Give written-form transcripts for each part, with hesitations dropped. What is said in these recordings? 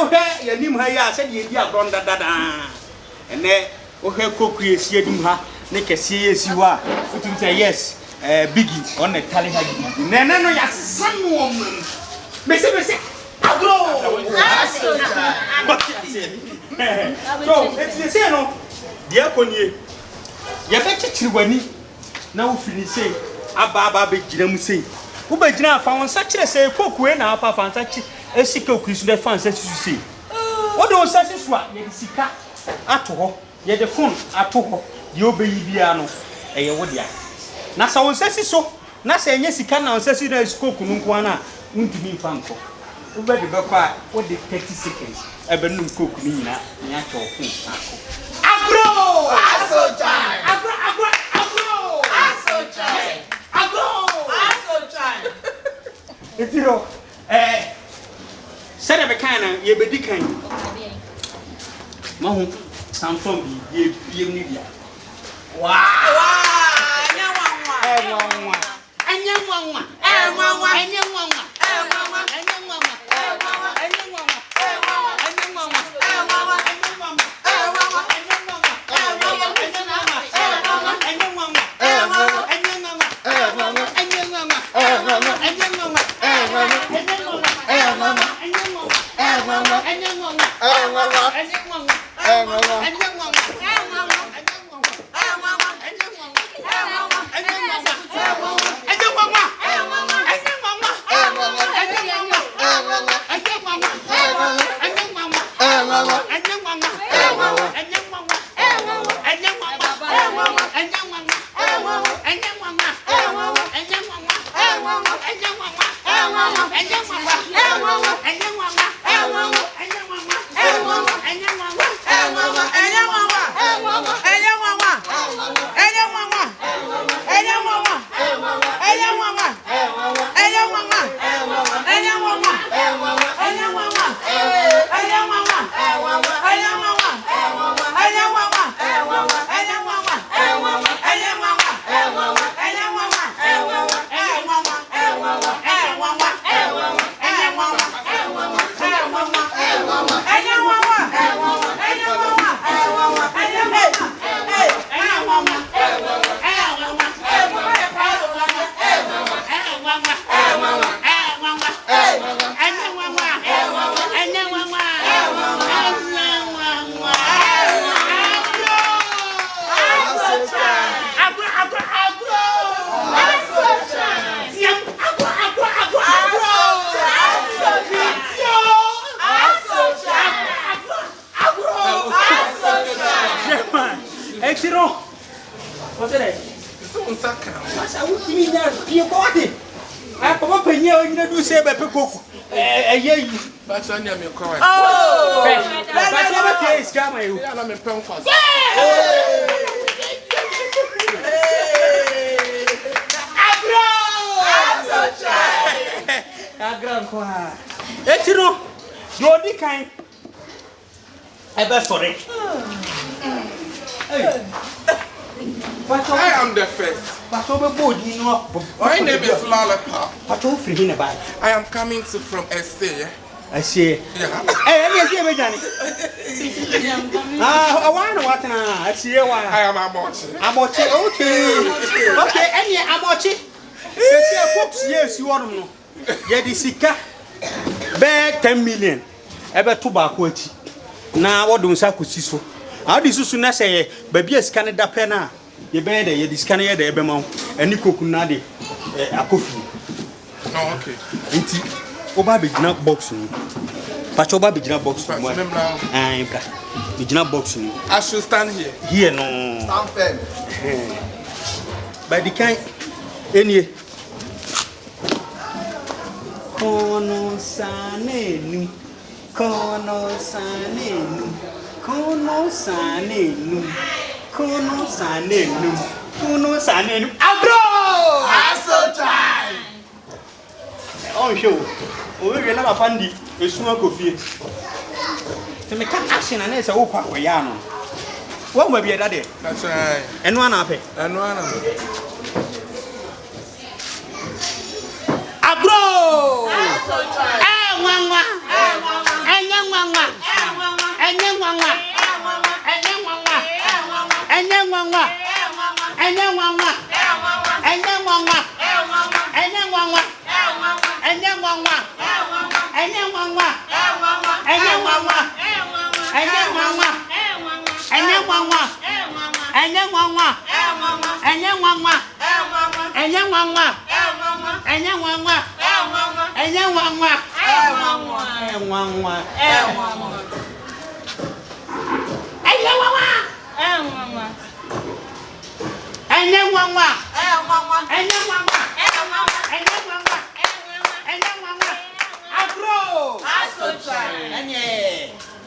okay, you knew her. I said you are gone that. And then, okay, cook is here. Make a serious you are. You say yes, Biggie on the tally. No, yes, some woman. Missy, agro. So, it's the same. No, dear Conye, you bet you now finish say, Ababa big Jiramusi. Who by Jina found such a say, cook when our papa and such a sick Chris the fans as you see. What those such as what? Yet sick at all, yet the phone at all. You be piano, a wodia. Nasa on says so, Nasa and yes, he can says it as cook Nunquana, won't be fanco. Over the Bapa, what the 30 seconds, a balloon cook Nina, natural food. Agro! Aso time! Agro! Aso time! If you know, said a kind, ye be decaying. Mahon, Samson be ye. Wow! I am the first. My name is Lollipop. I am coming from SA. I see. Yeah. I want to what now? I see why. I am Amochi. Amochi, okay, any Amochi. Yes, you want to know. Yedisika. Bag 10 million. Ever tobacco. Now, what do you say? How do you say, baby, is Canada penna? You better, you discanner the Ebemon, and you cook nadi a coffee. Oh, okay. Oba big nut boxing. Pachoba big nut boxing. I'm big nut boxing. I should stand here. Here, no. Stand firm. By the kind, any. Kono sanenu. Kono sanenu. Kono sanenu. Kono sanenu. Kuno Sane, Abro! Aso time! Oh, show. We will never find it. A small coffee. To make action and it's a whoop up with Yano. What will be a daddy? That's right. And one up. And one of them. Abro!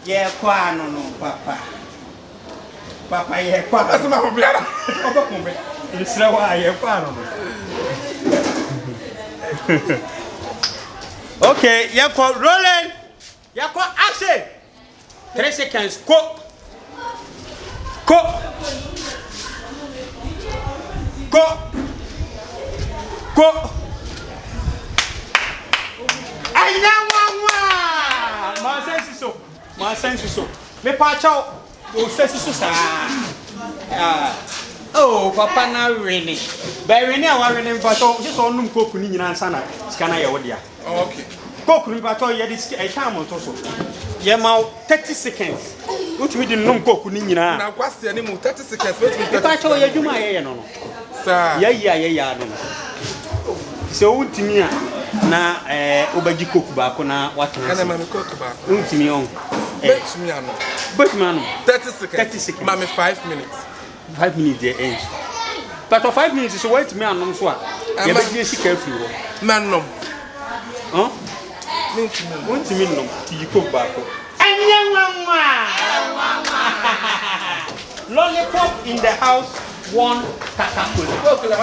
Yeah, no, Papa. Papa, yeah, Papa. That's my brother. It's slow, yeah, okay, yeah, for rolling. Yeah, for action. 3 seconds. Go. My sense is so. Me patch out. Oh, sense is so. Oh, Papa, now raining. By raining, I raining, but just on them cook in Ansana. Scanner, your dear. Okay. Cook, but you this a time on also. Yeah, ma 30 seconds. What we didn't know cook in Nina. Now, what's the name of 30 seconds? Wait, if I told you, my hair, no. Sir. Yeah. So, to me, na Obaji cook back on what And I'm cook back. To me on. But man, 30 seconds. 30 seconds. Mammy, 5 minutes. 5 minutes there ends. But for 5 minutes is wait to me and no swat. You better be careful. Man, no. Huh? Want to mean no till you cook back. And young lollipop in the house, 1 Coca-Cola.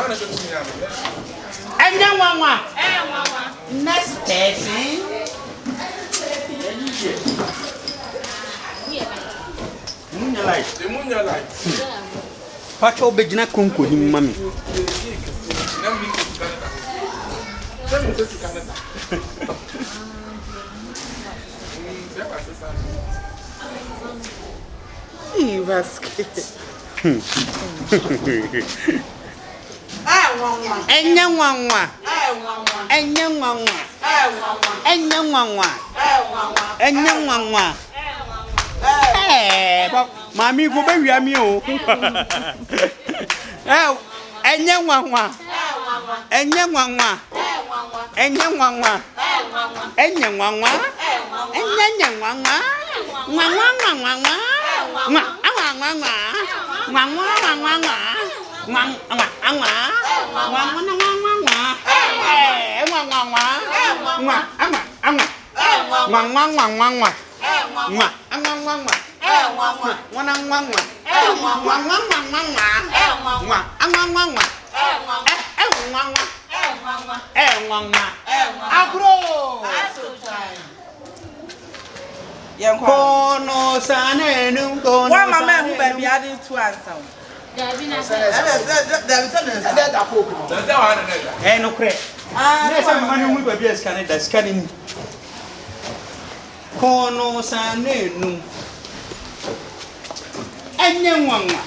And young next person. Munya light. Pacho begina konko ni mami. Mami go be wi ami o. Enye nwanwa. Kono sane num kono. Why my man who baby adding 2 answer? No cre. Nessa mani mu baby scan da scanning. Kono sane num. Enyenwanga.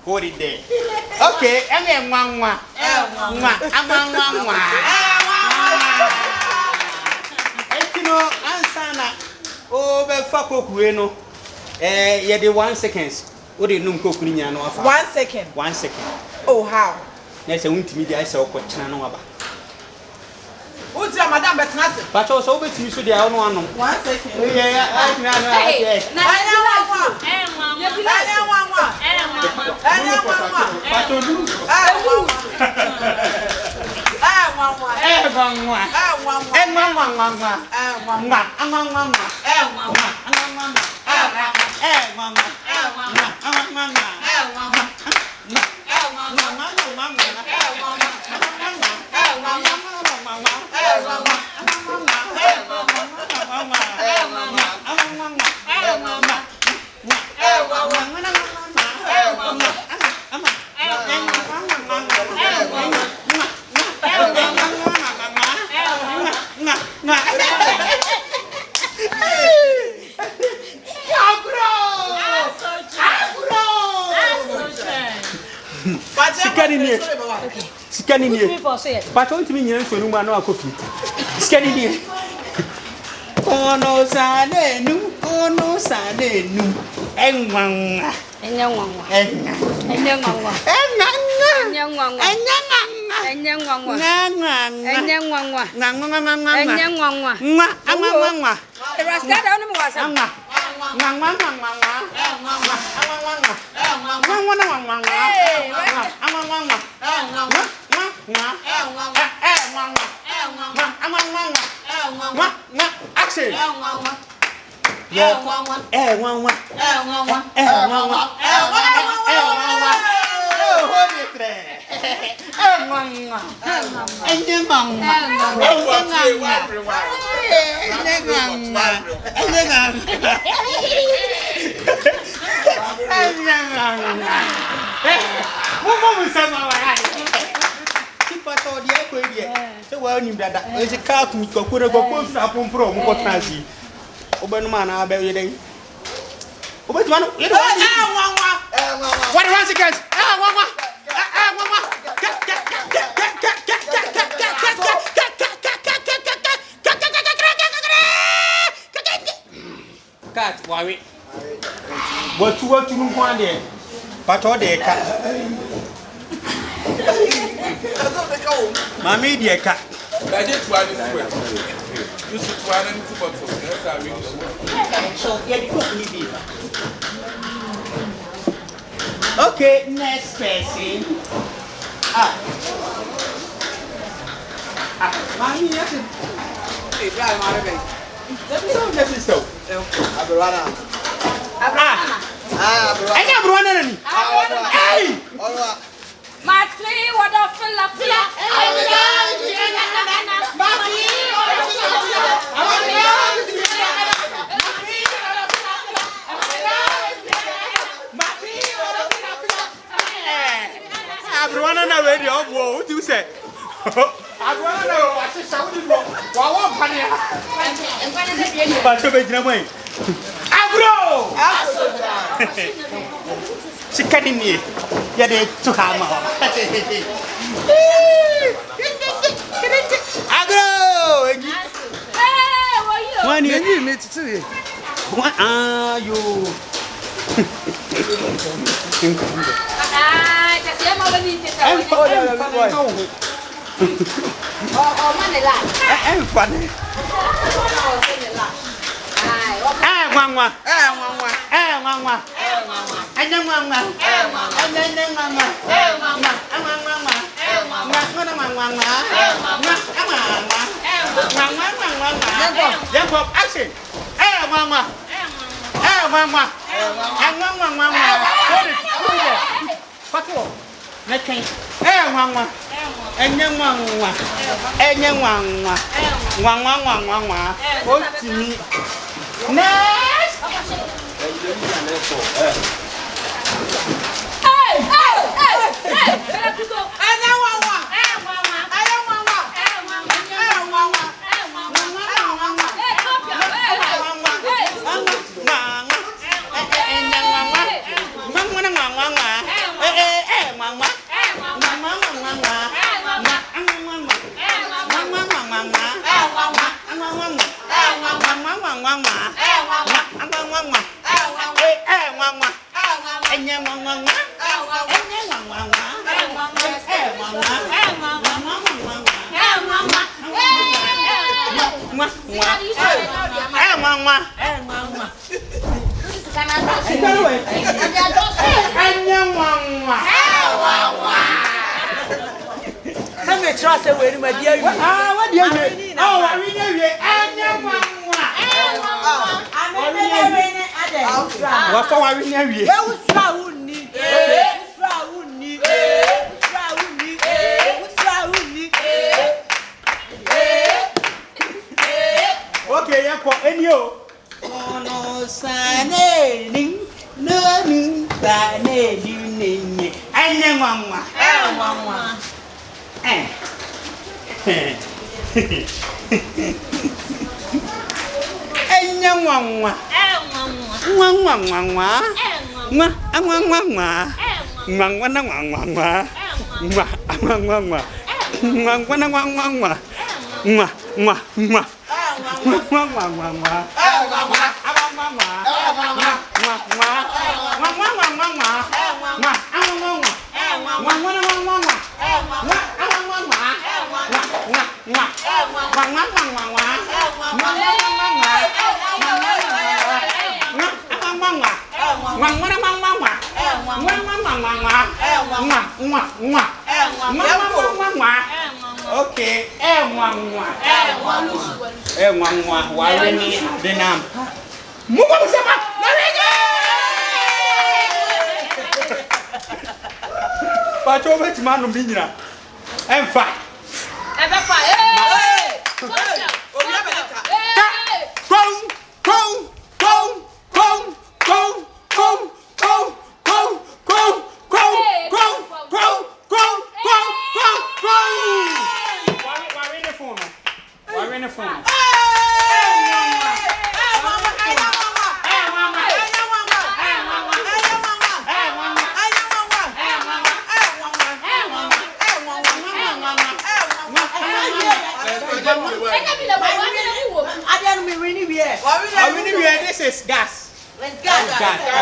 Hold it there. Okay, fa kokue no ye de 1 seconds wo de num kokuri nya no afa 1 second 1 second oh how na se wuntimi dia se okochena no aba Uti madam betnase pacho so obetimi so dia no ano 1 second yeah Sikani ni. Pacho ntimi nyina nsonu ma na akofi. Sikani ni. Ono sane nu. Enwanga. Action. Cat, worry. What you want there? But all the cat. Mammy, dear cat. I just want to swear. You should try and support us. Okay, next person. Mommy, yes. Hey, drive my baby. This is so. Abrana. Hey! Matri, what a fella. Everyone on the radio, what do you say? Everyone know what to shout. But to be away. Agro! She cut in me. Yeah, they took her mouth. Agro! Hey, what you? When you meet to you. What are you? Okay, yeah, for any you. No, Sane, no, Sane, you name me. I never okay, Warren, the name. Move sama. But over to man of Bina. And fine. This is gas. Let's gas.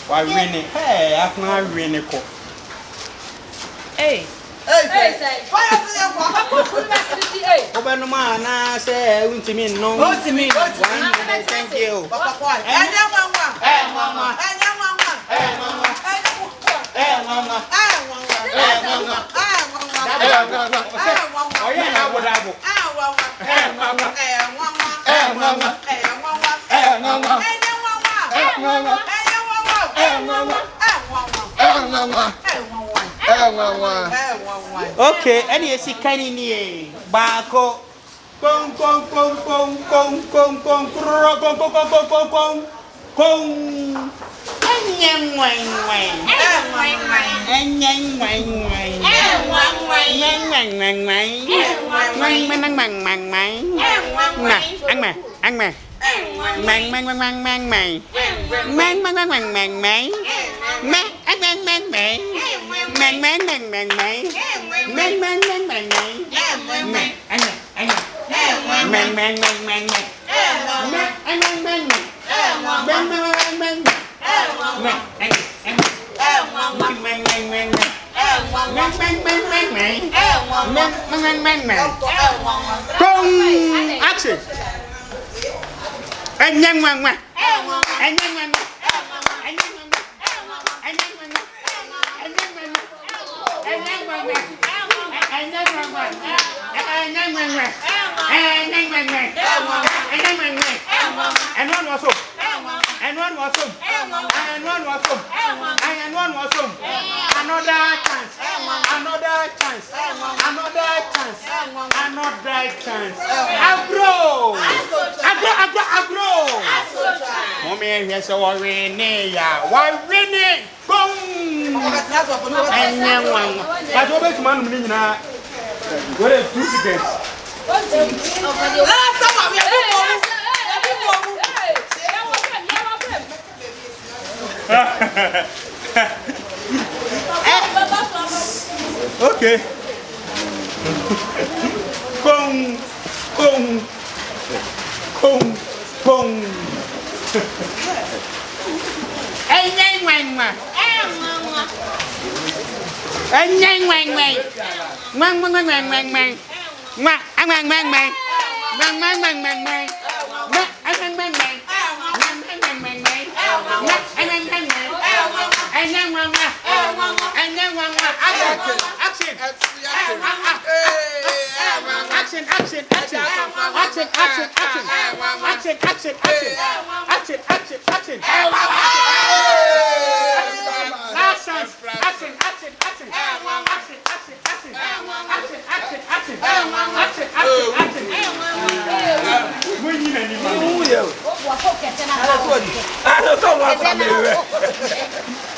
Why winning? Hey, I've not winning. Hey, open the man, I say, won't you mean no? Won't you mean? Thank you. Okay, and you see canny Bako. Action. And young one. And one was home. And one was home. And one was home. And one was home. Another chance. Another chance. Another chance. Another chance. Agro. Agro. Mommy, here's our winning. Why winning? Boom. And young one. I don't bet man. What a 2 seconds. Okay. Boom, boom, boom, boom.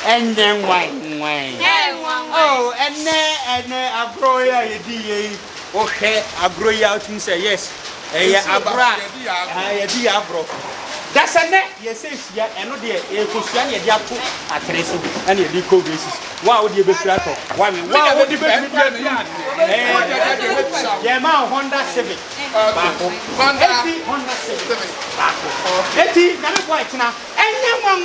And then wine. Oh, and then I grow ya, okay, I grow you out and say yes. That's a net, yes, yeah, and no dear, a cushion, a diapo, a treso, and a deco basis. Why would you be flat? Why would you be flat? Yeah, my Honda Civic. Honda Civic. 80, never quite now. And then one.